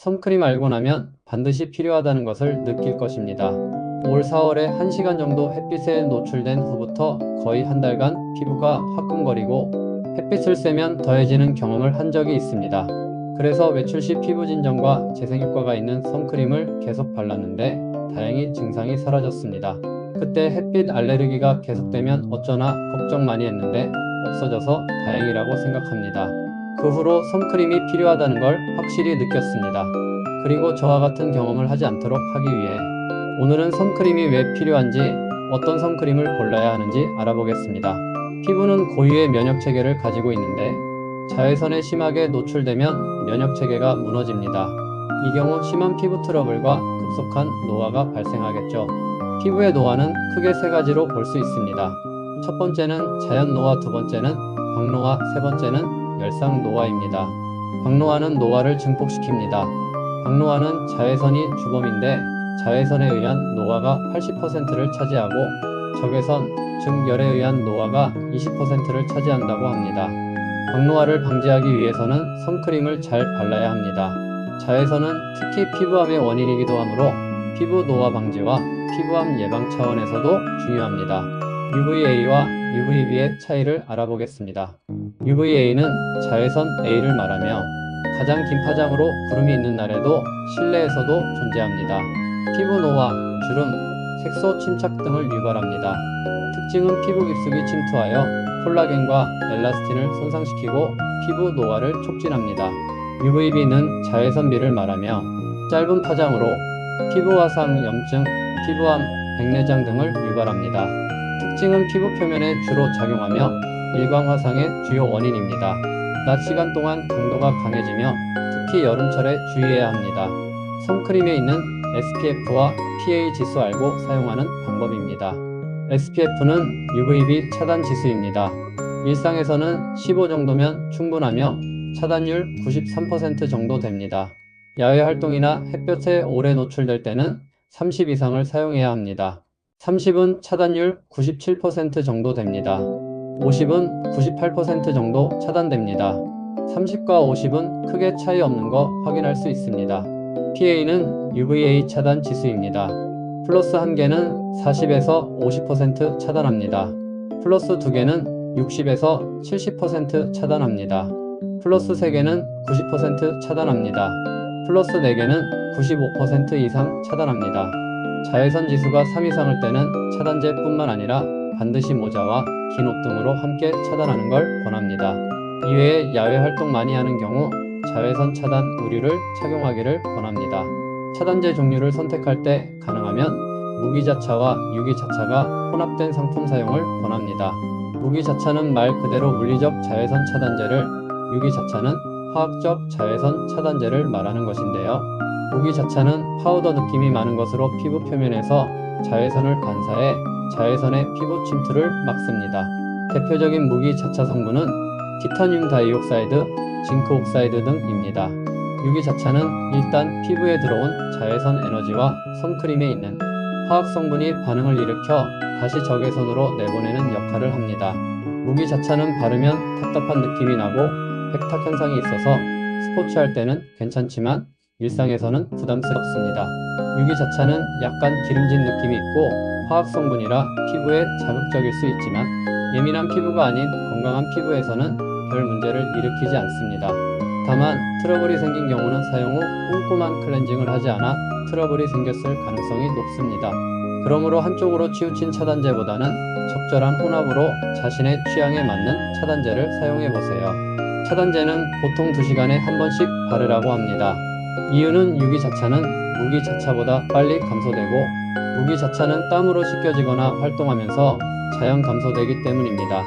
선크림 알고 나면 반드시 필요하다는 것을 느낄 것입니다. 올 4월에 1시간 정도 햇빛에 노출된 후부터 거의 한 달간 피부가 화끈거리고 햇빛을 쐬면 더해지는 경험을 한 적이 있습니다. 그래서 외출 시 피부 진정과 재생 효과가 있는 선크림을 계속 발랐는데 다행히 증상이 사라졌습니다. 그때 햇빛 알레르기가 계속되면 어쩌나 걱정 많이 했는데 없어져서 다행이라고 생각합니다. 그 후로 선크림이 필요하다는 걸 확실히 느꼈습니다. 그리고 저와 같은 경험을 하지 않도록 하기 위해 오늘은 선크림이 왜 필요한지, 어떤 선크림을 골라야 하는지 알아보겠습니다. 피부는 고유의 면역체계를 가지고 있는데 자외선에 심하게 노출되면 면역체계가 무너집니다. 이 경우 심한 피부 트러블과 급속한 노화가 발생하겠죠. 피부의 노화는 크게 세 가지로 볼 수 있습니다. 첫 번째는 자연 노화, 두 번째는 광노화, 세 번째는 열상 노화입니다. 광노화는 노화를 증폭시킵니다. 광노화는 자외선이 주범인데 자외선에 의한 노화가 80%를 차지하고 적외선, 즉 열에 의한 노화가 20%를 차지한다고 합니다. 광노화를 방지하기 위해서는 선크림을 잘 발라야 합니다. 자외선은 특히 피부암의 원인이기도 하므로 피부 노화 방지와 피부암 예방 차원에서도 중요합니다. UVA와 UVB의 차이를 알아보겠습니다. UVA는 자외선 A를 말하며 가장 긴 파장으로 구름이 있는 날에도 실내에서도 존재합니다. 피부 노화, 주름, 색소 침착 등을 유발합니다. 특징은 피부 깊숙이 침투하여 콜라겐과 엘라스틴을 손상시키고 피부 노화를 촉진합니다. UVB는 자외선 B를 말하며 짧은 파장으로 피부 화상, 염증, 피부암, 백내장 등을 유발합니다. 특징은 피부 표면에 주로 작용하며 일광 화상의 주요 원인입니다. 낮 시간 동안 강도가 강해지며 특히 여름철에 주의해야 합니다. 선크림에 있는 SPF와 PA 지수 알고 사용하는 방법입니다. SPF는 UVB 차단 지수입니다. 일상에서는 15 정도면 충분하며 차단율 93% 정도 됩니다. 야외 활동이나 햇볕에 오래 노출될 때는 30 이상을 사용해야 합니다. 30은 차단율 97% 정도 됩니다. 50은 98% 정도 차단됩니다. 30과 50은 크게 차이 없는 거 확인할 수 있습니다. PA는 UVA 차단 지수입니다. 플러스 1개는 40에서 50% 차단합니다. 플러스 2개는 60에서 70% 차단합니다. 플러스 3개는 90% 차단합니다. 플러스 4개는 95% 이상 차단합니다. 자외선 지수가 3 이상일 때는 차단제뿐만 아니라 반드시 모자와 긴 옷 등으로 함께 차단하는 걸 권합니다. 이외에 야외 활동 많이 하는 경우 자외선 차단 의류를 착용하기를 권합니다. 차단제 종류를 선택할 때 가능하면 무기자차와 유기자차가 혼합된 상품 사용을 권합니다. 무기자차는 말 그대로 물리적 자외선 차단제를, 유기자차는 화학적 자외선 차단제를 말하는 것인데요. 무기자차는 파우더 느낌이 많은 것으로 피부 표면에서 자외선을 반사해 자외선의 피부 침투를 막습니다. 대표적인 무기자차 성분은 티타늄 다이옥사이드, 징크 옥사이드 등입니다. 유기자차는 일단 피부에 들어온 자외선 에너지와 선크림에 있는 화학 성분이 반응을 일으켜 다시 적외선으로 내보내는 역할을 합니다. 무기자차는 바르면 답답한 느낌이 나고 백탁 현상이 있어서 스포츠할 때는 괜찮지만 일상에서는 부담스럽습니다. 유기자차는 약간 기름진 느낌이 있고 화학 성분이라 피부에 자극적일 수 있지만 예민한 피부가 아닌 건강한 피부에서는 별 문제를 일으키지 않습니다. 다만 트러블이 생긴 경우는 사용 후 꼼꼼한 클렌징을 하지 않아 트러블이 생겼을 가능성이 높습니다. 그러므로 한쪽으로 치우친 차단제보다는 적절한 혼합으로 자신의 취향에 맞는 차단제를 사용해보세요. 차단제는 보통 2시간에 한 번씩 바르라고 합니다. 이유는 유기자차는 무기자차보다 빨리 감소되고 무기자차는 땀으로 씻겨지거나 활동하면서 자연 감소되기 때문입니다.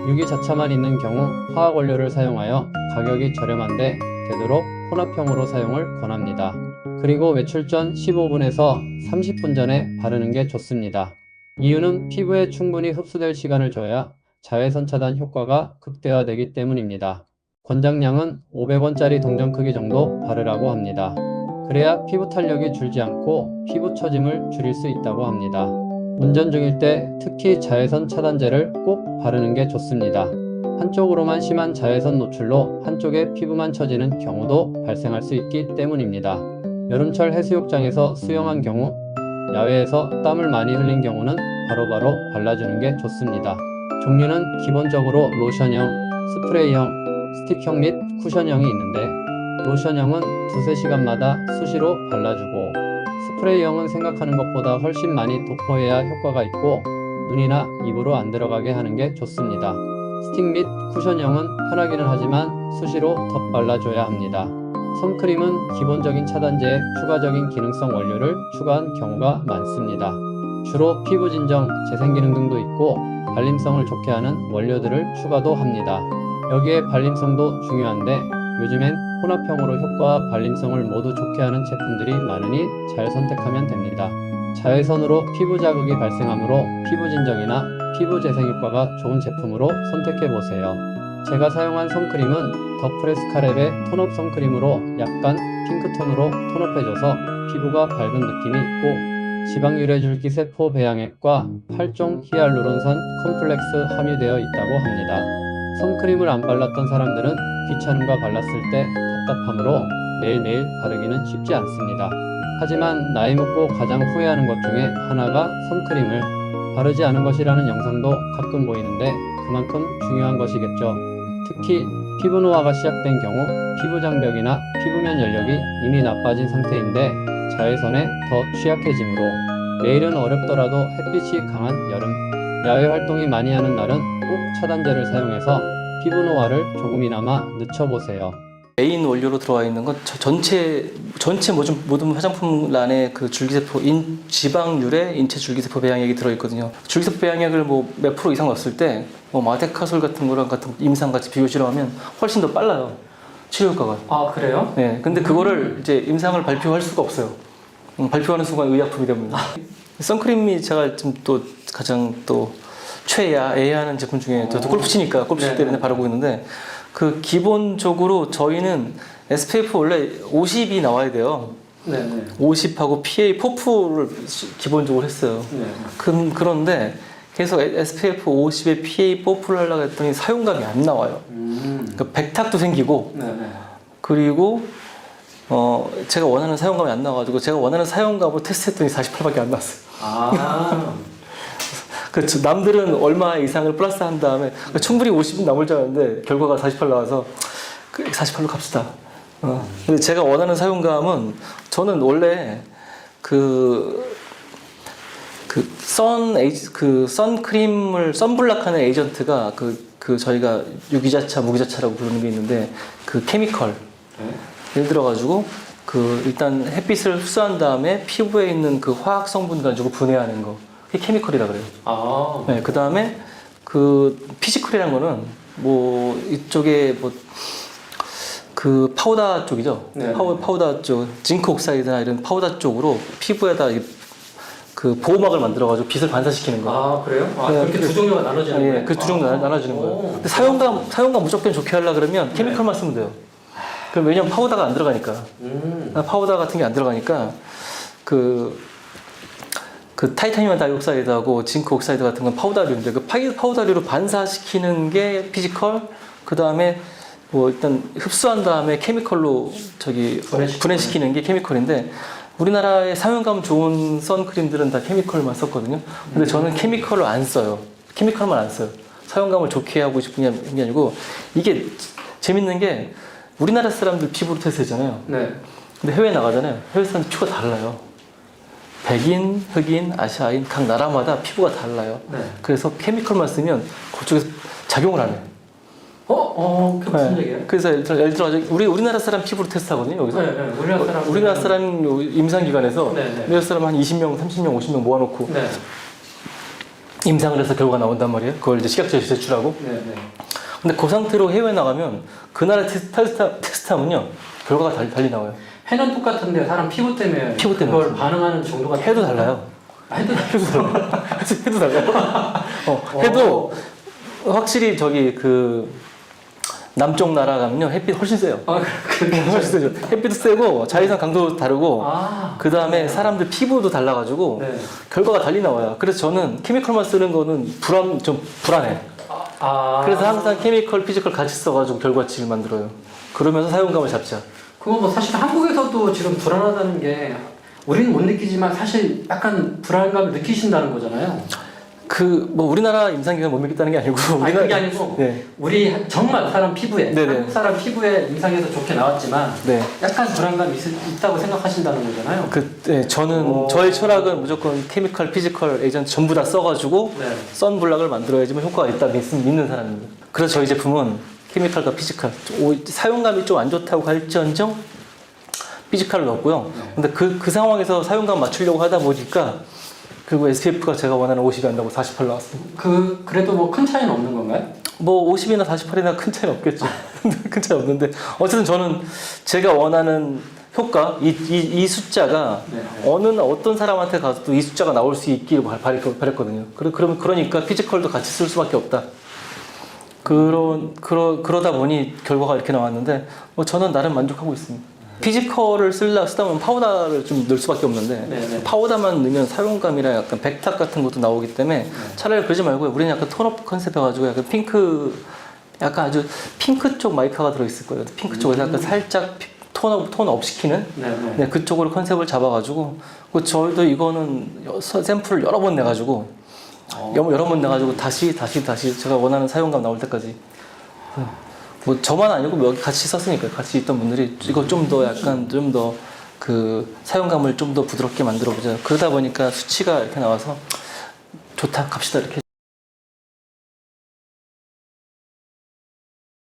유기자차만 있는 경우 화학 원료를 사용하여 가격이 저렴한데 되도록 혼합형으로 사용을 권합니다. 그리고 외출 전 15분에서 30분 전에 바르는 게 좋습니다. 이유는 피부에 충분히 흡수될 시간을 줘야 자외선 차단 효과가 극대화되기 때문입니다. 권장량은 500원짜리 동전 크기 정도 바르라고 합니다. 그래야 피부 탄력이 줄지 않고 피부 처짐을 줄일 수 있다고 합니다. 운전 중일 때 특히 자외선 차단제를 꼭 바르는 게 좋습니다. 한쪽으로만 심한 자외선 노출로 한쪽에 피부만 처지는 경우도 발생할 수 있기 때문입니다. 여름철 해수욕장에서 수영한 경우, 야외에서 땀을 많이 흘린 경우는 바로바로 발라주는 게 좋습니다. 종류는 기본적으로 로션형, 스프레이형, 스틱형 및 쿠션형이 있는데 로션형은 두세 시간마다 수시로 발라주고 스프레이형은 생각하는 것보다 훨씬 많이 도포해야 효과가 있고 눈이나 입으로 안 들어가게 하는 게 좋습니다. 스틱 및 쿠션형은 편하기는 하지만 수시로 덧발라줘야 합니다. 선크림은 기본적인 차단제에 추가적인 기능성 원료를 추가한 경우가 많습니다. 주로 피부 진정, 재생 기능 등도 있고 발림성을 좋게 하는 원료들을 추가도 합니다. 여기에 발림성도 중요한데 요즘엔 혼합형으로 효과와 발림성을 모두 좋게 하는 제품들이 많으니 잘 선택하면 됩니다. 자외선으로 피부 자극이 발생하므로 피부 진정이나 피부 재생 효과가 좋은 제품으로 선택해보세요. 제가 사용한 선크림은 더 프레스카랩의 톤업 선크림으로 약간 핑크톤으로 톤업해줘서 피부가 밝은 느낌이 있고 지방 유래줄기 세포 배양액과 8종 히알루론산 콤플렉스 함유되어 있다고 합니다. 선크림을 안 발랐던 사람들은 귀찮음과 발랐을 때 답답함으로 매일매일 바르기는 쉽지 않습니다. 하지만 나이 먹고 가장 후회하는 것 중에 하나가 선크림을 바르지 않은 것이라는 영상도 가끔 보이는데 그만큼 중요한 것이겠죠. 특히 피부 노화가 시작된 경우 피부 장벽이나 피부면 연력이 이미 나빠진 상태인데 자외선에 더 취약해지므로 내일은 어렵더라도 햇빛이 강한 여름, 야외 활동이 많이 하는 날은 꼭 차단제를 사용해서 피부 노화를 조금이나마 늦춰보세요. 메인 원료로 들어와 있는 건 전체 모든 화장품란에 그 줄기세포 지방 유래 인체 줄기세포 배양액이 들어있거든요. 줄기세포 배양액을 뭐 몇 프로 이상 넣었을 때 뭐 마데카솔 같은 거랑 같은 임상 같이 비교 실험하면 훨씬 더 빨라요. 치료 효과가. 아, 그래요? 네. 근데 그거를 이제 임상을 발표할 수가 없어요. 발표하는 순간 의약품이 됩니다. 선크림이 제가 좀 또 가장 또 최애하는 제품 중에 저도 골프 치니까 골프 칠 때 맨날 바르고 있는데 그 기본적으로 저희는 SPF 원래 50이 나와야 돼요. 네네. 50하고 PA 포프를 기본적으로 했어요. 네. 그런데 계속 SPF 50에 PA 포프를 하려고 했더니 사용감이 안 나와요. 그러니까 백탁도 생기고 네네. 그리고 제가 원하는 사용감이 안 나와가지고 제가 원하는 사용감으로 테스트했더니 48밖에 안 나왔어요. 아. 그렇죠. 남들은 얼마 이상을 플러스 한 다음에 충분히 50은 남을 줄 알았는데 결과가 48 나와서 48로 갑시다. 근데 제가 원하는 사용감은 저는 원래 선크림을 선블락하는 에이전트가 저희가 유기자차, 무기자차라고 부르는 게 있는데 그 케미컬 네. 예를 들어가지고 일단 햇빛을 흡수한 다음에 피부에 있는 그 화학 성분 가지고 분해하는 거 그게 케미컬이라 그래요. 아. 네, 그 다음에 그 피지컬이라는 거는 뭐 이쪽에 뭐 그 파우더 쪽이죠. 네. 파우더 쪽, 징크 옥사이드나 이런 파우더 쪽으로 피부에다 그 보호막을 만들어가지고 빛을 반사시키는 거. 아, 그래요? 아, 네, 그렇게 두 종류가 나눠지는 거예요? 예, 그 두 종류 나눠지는 거예요. 오. 근데 사용감 무조건 좋게 하려 그러면 케미컬만 쓰면 돼요. 그럼 왜냐면 파우더가 안 들어가니까. 파우더 같은 게 안 들어가니까 그 타이타늄 다이옥사이드하고 징크 옥사이드 같은 건 파우더류인데 그 파우더류로 반사시키는 게 피지컬, 그 다음에 뭐 일단 흡수한 다음에 케미컬로 분해시키는 게 케미컬인데 우리나라의 사용감 좋은 선크림들은 다 케미컬만 썼거든요. 근데 저는 케미컬을 안 써요. 케미컬만 안 써요. 사용감을 좋게 하고 싶은 게 아니고 이게 재밌는 게 우리나라 사람들 피부로 테스트했잖아요. 네. 근데 해외 나가잖아요. 해외 사람들 피부가 달라요. 백인, 흑인, 아시아인 각 나라마다 피부가 달라요. 네. 그래서 케미컬만 쓰면 그쪽에서 작용을 안 해요. 그게 무슨 네. 얘기예요? 그래서 예를 들어 우리나라 사람 피부로 테스트하거든요. 여기서. 네, 네. 우리나라 사람 임상기관에서 네, 네. 우리나라 사람 한 20명, 30명, 50명 모아놓고 네. 임상을 해서 결과가 나온단 말이에요. 그걸 이제 시각적으로 제출하고. 네, 네. 근데 그 상태로 해외 나가면 그 나라 테스트하면요 결과가 달리 나와요. 해는 똑같은데 사람 피부 때문에 그걸 반응하는 정도가 해도 달라요. 해도 달라요. 해도 달라요. 해도 확실히 남쪽 나라 가면요 햇빛 훨씬 세요. 아, 그렇게 훨씬 세죠. 햇빛도 세고 자외선 강도도 다르고 그 다음에 사람들 피부도 달라가지고 네. 결과가 달리 나와요. 그래서 저는 케미컬만 쓰는 거는 좀 불안해. 그래서 항상 케미컬, 피지컬 같이 써가지고 결과치를 만들어요. 그러면서 사용감을 잡자. 그거 뭐 사실 한국에서도 지금 불안하다는 게 우리는 못 느끼지만 사실 약간 불안감을 느끼신다는 거잖아요. 뭐 우리나라 임상기관 못 믿겠다는 게 아니고 아니 그게 아니고 네. 우리 정말 사람 피부에 네네. 한국 사람 피부에 임상에서 좋게 나왔지만 네. 약간 불안감이 있다고 생각하신다는 거잖아요. 네, 저는 저의 철학은 무조건 케미컬, 피지컬 에이전트 전부 다 써가지고 네. 선블락을 만들어야지만 효과가 있다 믿는 사람입니다. 그래서 저희 제품은 케미컬과 피지컬 사용감이 좀 안 좋다고 할지언정 피지컬을 넣었고요. 근데 그 상황에서 사용감 맞추려고 하다 보니까 그리고 SPF가 제가 원하는 50이 안 나고 48 나왔습니다. 그래도 뭐 큰 차이는 없는 건가요? 뭐 50이나 48이나 큰 차이는 없겠죠. 큰 차이 없는데 어쨌든 저는 제가 원하는 효과 이 숫자가 네. 어떤 사람한테 가서도 이 숫자가 나올 수 있기를 바랬거든요. 그러니까 피지컬도 같이 쓸 수밖에 없다. 그러다 보니 결과가 이렇게 나왔는데 뭐 저는 나름 만족하고 있습니다. 피지컬을 쓰다 보면 파우더를 좀 넣을 수밖에 없는데 네네. 파우더만 넣으면 사용감이랑 약간 백탁 같은 것도 나오기 때문에 차라리 그러지 말고 우리는 약간 톤업 컨셉 해가지고 약간 핑크 약간 아주 핑크 쪽 마이카가 들어있을 거예요. 핑크 쪽에서 약간 살짝 톤업 시키는 네네. 네, 그쪽으로 컨셉을 잡아가지고 저희도 이거는 샘플을 여러 번 내가지고 여러 번 내가지고 다시 제가 원하는 사용감 나올 때까지 뭐 저만 아니고 여기 같이 썼으니까 같이 있던 분들이 이거 좀 더 약간 좀 더 그 사용감을 좀 더 부드럽게 만들어 보자. 그러다 보니까 수치가 이렇게 나와서 좋다 갑시다 이렇게